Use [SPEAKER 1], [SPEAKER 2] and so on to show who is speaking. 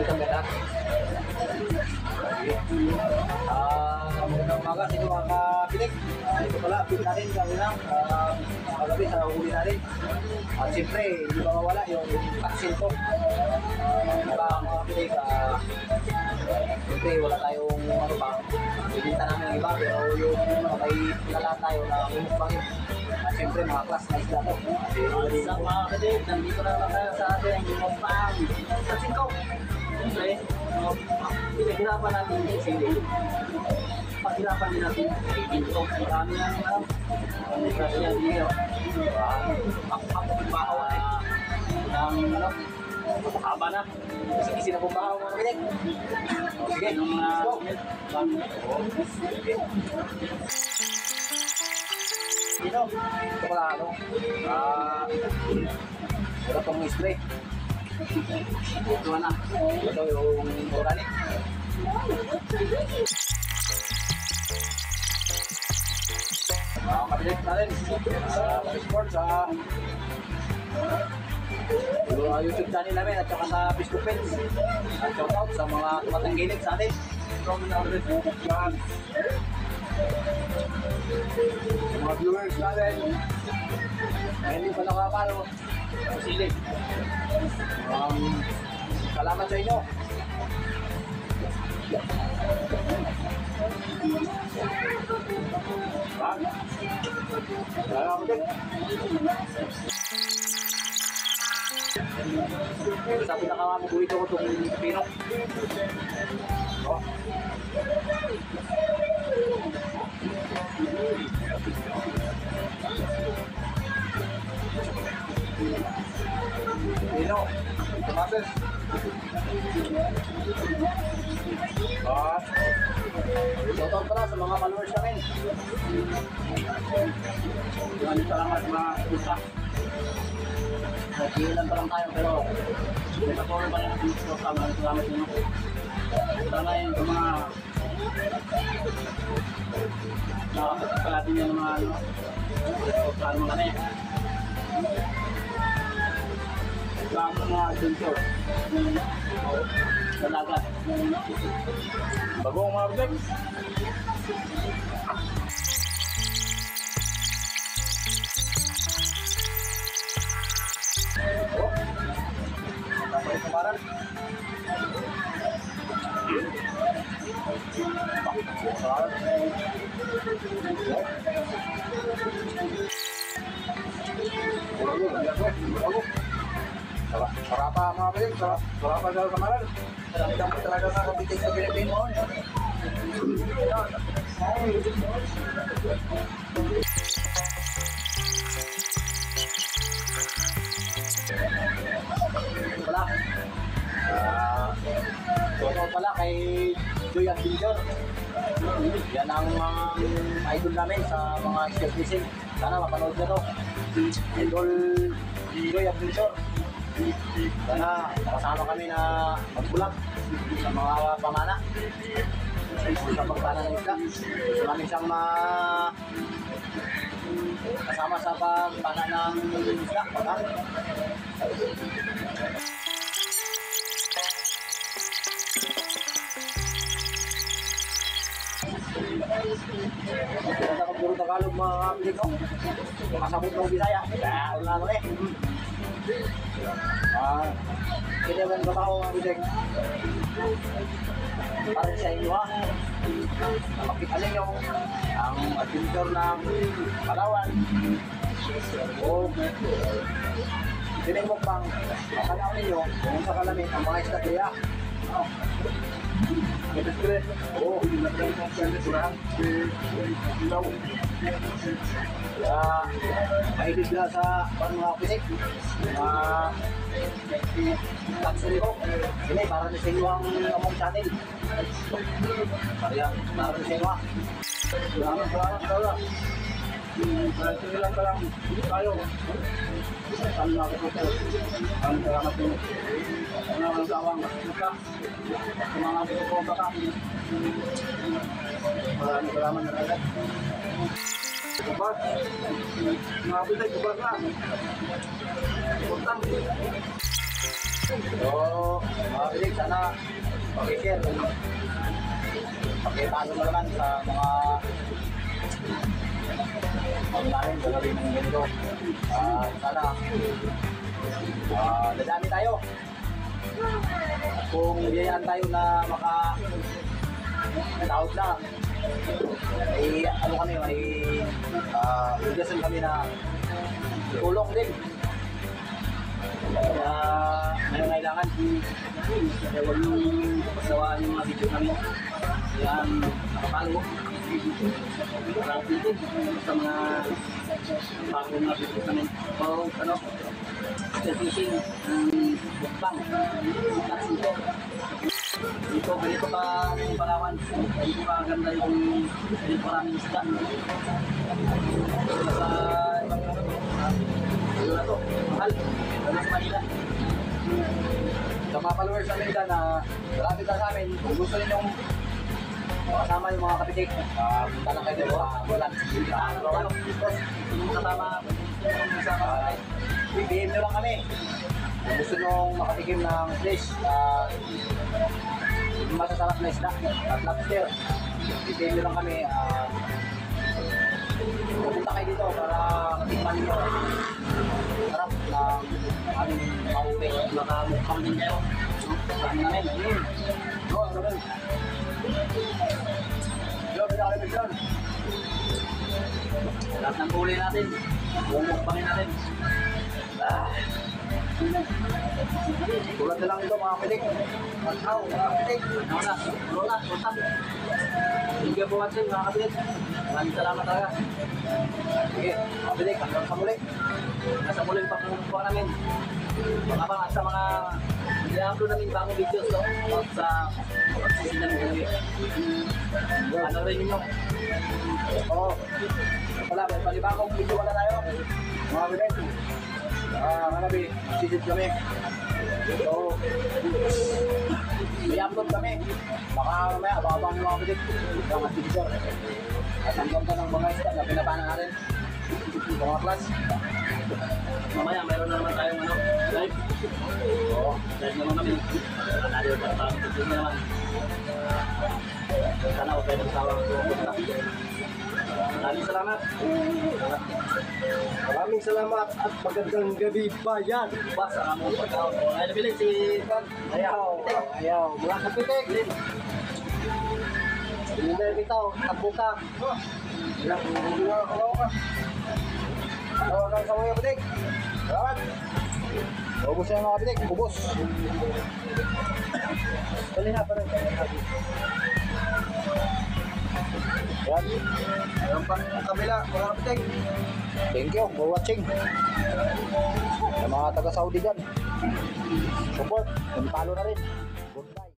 [SPEAKER 1] Ito meron. Magandang umaga sa inyo mga kapilig. Ito pala, pili natin kanina, kagabi sa huli natin. At siyempre, hindi ba mawala yung vaccine ko. Mga kapilig, siyempre wala tayong ano pa, bibinta namin ng iba, pero yung may kilala tayo na umukbangin. At siyempre mga class na isla to.
[SPEAKER 2] Sa mga kapilig, nandito na naman tayo sa ating umukbang vaccine ko. Siyempre, pinaghirapan natin yung sili. Paghirapan din natin ito. Marami na naman. Ang kasi yan dito. Pagbahaw ng haba na.
[SPEAKER 1] Kasi na pumbahaw mga kapilig.
[SPEAKER 2] Sige, yung mga
[SPEAKER 1] Dito, ito pala ano, ito itong spray.
[SPEAKER 2] ito na.
[SPEAKER 1] Ito yung organic. Kapilit natin sa Sports, sa YouTube channel namin at saka sa Facebook page. At shout out sa mga tumatanggilig sa atin. Yan. Sa mga viewers natin na hindi pa nakapalo, pasilig. Salamat sa inyo. Salamat din. Sa pinakamabuhito ko itong pinok. Pino, tumases. Shoutout pala sa mga followers namin.
[SPEAKER 2] Maraming salamat mga kusa.
[SPEAKER 1] Nagkilan pa lang tayo pero
[SPEAKER 2] Nagpapuro pa lang ang gusto. Maraming salamat nyo. Sana yun sa mga nakapagpalatin nyo ng mga plano mo kami. Sa mga adventure. Sa dagat.
[SPEAKER 1] bagong mga project. Tapos yung kamaran. Sarapa mga project. Sarapa daw kamaran. Dami talaga na kapitig sa Pilipino. Wala. Totoo pala kay Joy Adventure. Yan ang mga idol namin sa mga skill fishing. Sana mapanood nyo to. Idol Joy Adventure. Sana kasama kami na magbulag sa mga pamana sa pagtana ng isla. Gusto namin siyang kasama sa pagtana ng isla. Kita ka puro Tagalog mga kapatid ko. Makasabot ng Bisaya. Dahil na eh. Kita mo ang trabaho mga kapatid. Para sa inyo ha. Makita ninyo ang adventure ng Palawan. O tinimukbang makalaw ninyo kung sa kalamin ang mga istakliya. Oh, mahilig na sa mga pinik. Taksuli ko. Sini, para na sa inyo ang among channel. Para na sa inyo ha. Salamat. Lang ka lang tayo. Ano na ako ito? Ang salamat nyo. Ano ang sawang ka? Mga ito po baka. Maraming salamat na agad. Kubas. Mga bitay, kubas na. Importante. So, mga kapitik, sana pakishare. Pakipalo mo naman sa mga pagkain sa gabi ng ganito. Sana dadami tayo. At kung biyayaan tayo na tawag na, may ano kami, may ugasan kami na tulong din. Kaya ngayon kailangan kaya huwag niyong pasawaan yung mga video namin. Yan, nakapalo. Parang pitin sa mga bagong mga video namin. O, ano, fishing, bukbang, taksito. Dito, ganito pa yung Palawan. Ganito pa ganda yung ganito maraming isda. Sa ibang ano na to, mahal. Ano sa Manila. Sa mga followers namin dyan na malapit na sa amin, kung gusto ninyong makasama yung mga kapitik, punta lang kayo dito sa Bulan. Yung kasama, i-PM nyo lang kami. Kung gusto nyong makatikim ng fish, masasarap na isda at lobster, i-PM nyo lang kami. Pupunta kayo dito para matikman nyo. Sarap ng aming mahuli. Makamukhang din kayo. Saan namin? Oo, ano rin? Yo, pinakalimig dyan. Lahat ng huli natin. Bumukbangin natin. Tulad na lang ito mga pitik. Matkaw, mga pitik. Wala. Thank you for watching mga kapitik. Maraming salamat talaga. Sige, mga pitik, hanggang sa muli. Nasa muling pagpupuan namin. Mga sa mga i-upload namin bagong videos no? Sa pagsisindan ng gabi. Ano rin ninyo? Oo. Wala, may palibagong video wala tayo. Mga pitik. Manabi, sisit kami. So, i-upload kami. Baka mamaya, abang mga pitik. Mga teacher. At ang ganda ng mga isda na pinapanan natin. Mga class. Mamaya, mayroon na naman tayong live. Oo, live naman kami. Nanalo pa sa video naman. Sana okay na sa maraming salamat.
[SPEAKER 3] Maraming salamat at magandang gabi bayan.
[SPEAKER 1] Bas, ang among pagkaon. Ay, nabilig si
[SPEAKER 3] Ayaw. Mga kapitik. Hindi na bitaw. Tabuka.
[SPEAKER 1] Hanggang sa mga kapitik. Salamat. Ubus na mga kapitik. Ubus.
[SPEAKER 3] Dali na pa rin.
[SPEAKER 1] Yan.
[SPEAKER 3] Meron pang kabila. Mga kapitik.
[SPEAKER 1] Thank you for watching. Sa mga taga-Saudi dyan. Support. Palo na rin. Goodbye.